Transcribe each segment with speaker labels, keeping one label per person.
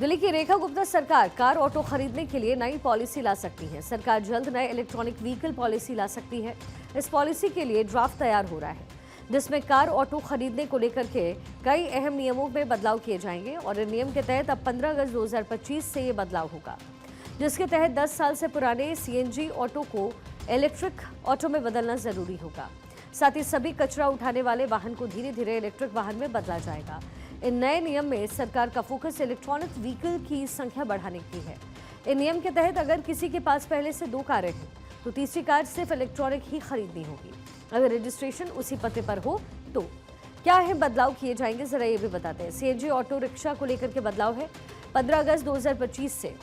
Speaker 1: दिल्ली की रेखा गुप्ता सरकार car auto खरीदने के लिए नई पॉलिसी ला सकती है। सरकार जल्द नए इलेक्ट्रॉनिक व्हीकल पॉलिसी ला सकती है। इस पॉलिसी के लिए ड्राफ्ट तैयार हो रहा है, जिसमें कार ऑटो खरीदने को लेकर के कई अहम नियमों में बदलाव किए जाएंगे और इन नियम के तहत अब 15 अगस्त 2025 से ये बदलाव होगा, जिसके तहत 10 साल से पुराने सीएनजी ऑटो को इलेक्ट्रिक ऑटो में बदलना जरूरी होगा। साथ ही सभी कचरा उठाने वाले वाहन को धीरे धीरे इलेक्ट्रिक वाहन में बदला जाएगा। इन नए नियम में सरकार का फोकस इलेक्ट्रॉनिक व्हीकल की संख्या बढ़ाने की है। इन नियम के तहत अगर किसी के पास पहले से 2 कारें हैं तो तीसरी कार सिर्फ इलेक्ट्रॉनिक ही खरीदनी होगी, अगर रजिस्ट्रेशन उसी पते पर हो तो। क्या है बदलाव किए जाएंगे, जरा ये भी बताते हैं। सीएनजी ऑटो रिक्शा को लेकर के बदलाव है। 15 अगस्त 2025 से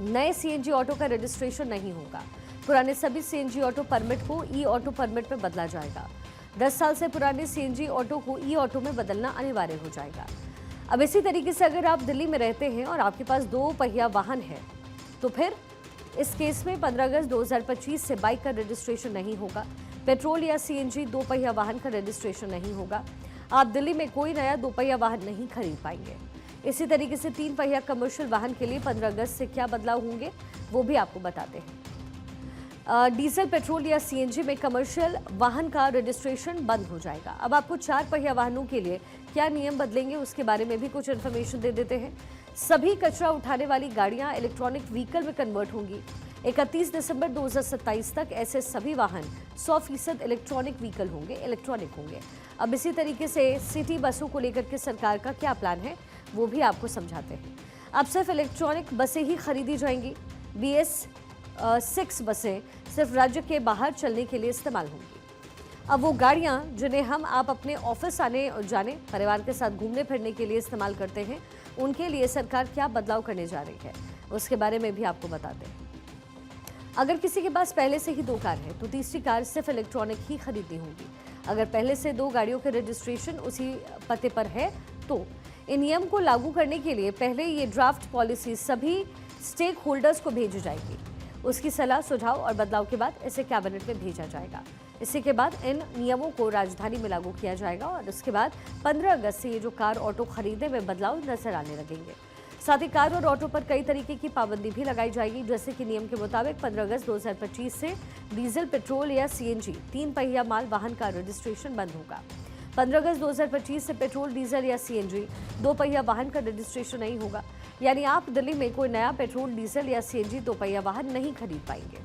Speaker 1: नए सीएनजी ऑटो का रजिस्ट्रेशन नहीं होगा। पुराने सभी सीएनजी ऑटो परमिट को ई ऑटो परमिट में बदला जाएगा। 10 साल से पुराने सीएनजी ऑटो को ई ऑटो में बदलना अनिवार्य हो जाएगा। अब इसी तरीके से अगर आप दिल्ली में रहते हैं और आपके पास 2 पहिया वाहन है तो फिर इस केस में 15 अगस्त 2025 से बाइक का रजिस्ट्रेशन नहीं होगा। पेट्रोल या सीएनजी 2 पहिया वाहन का रजिस्ट्रेशन नहीं होगा। आप दिल्ली में कोई नया 2 पहिया वाहन नहीं खरीद पाएंगे। इसी तरीके से 3 पहिया कमर्शियल वाहन के लिए 15 अगस्त से क्या बदलाव होंगे वो भी आपको बताते हैं। डीजल, पेट्रोल या सीएनजी में कमर्शियल वाहन का रजिस्ट्रेशन बंद हो जाएगा। अब आपको 4 पहिया वाहनों के लिए क्या नियम बदलेंगे उसके बारे में भी कुछ इन्फॉर्मेशन दे देते हैं। सभी कचरा उठाने वाली गाड़ियां इलेक्ट्रॉनिक व्हीकल में कन्वर्ट होंगी। 31 दिसंबर 2027 तक ऐसे सभी वाहन 100% इलेक्ट्रॉनिक व्हीकल होंगे, इलेक्ट्रॉनिक होंगे। अब इसी तरीके से सिटी बसों को लेकर के सरकार का क्या प्लान है वो भी आपको समझाते हैं। अब सिर्फ इलेक्ट्रॉनिक बसें ही खरीदी जाएंगी। BS6 बसें सिर्फ राज्य के बाहर चलने के लिए इस्तेमाल होंगी। अब वो गाड़ियां जिन्हें हम आप अपने ऑफिस आने और जाने, परिवार के साथ घूमने फिरने के लिए इस्तेमाल करते हैं, उनके लिए सरकार क्या बदलाव करने जा रही है उसके बारे में भी आपको बताते हैं। अगर किसी के पास पहले से ही 2 कार है तो तीसरी कार सिर्फ इलेक्ट्रॉनिक ही खरीदनी होगी। अगर पहले से 2 गाड़ियों के रजिस्ट्रेशन उसी पते पर है तो इन नियम को लागू करने के लिए पहले ये ड्राफ्ट पॉलिसी सभी स्टेक होल्डर्स को भेजी जाएगी। उसकी सलाह, सुझाव और बदलाव के बाद इसे कैबिनेट में भेजा जाएगा। इसी के बाद इन नियमों को राजधानी में लागू किया जाएगा और उसके बाद 15 अगस्त से ये जो कार ऑटो खरीदने में बदलाव नजर आने लगेंगे। साथ ही कार और ऑटो पर कई तरीके की पाबंदी भी लगाई जाएगी, जैसे कि नियम के मुताबिक 15 अगस्त 2025 से डीजल, पेट्रोल या सीएनजी 3 पहिया माल वाहन का रजिस्ट्रेशन बंद होगा। 15 अगस्त 2025 से पेट्रोल, डीजल या सीएनजी 2 पहिया वाहन का रजिस्ट्रेशन नहीं होगा। यानी आप दिल्ली में कोई नया पेट्रोल, डीजल या सीएनजी 2 पहिया वाहन नहीं खरीद पाएंगे।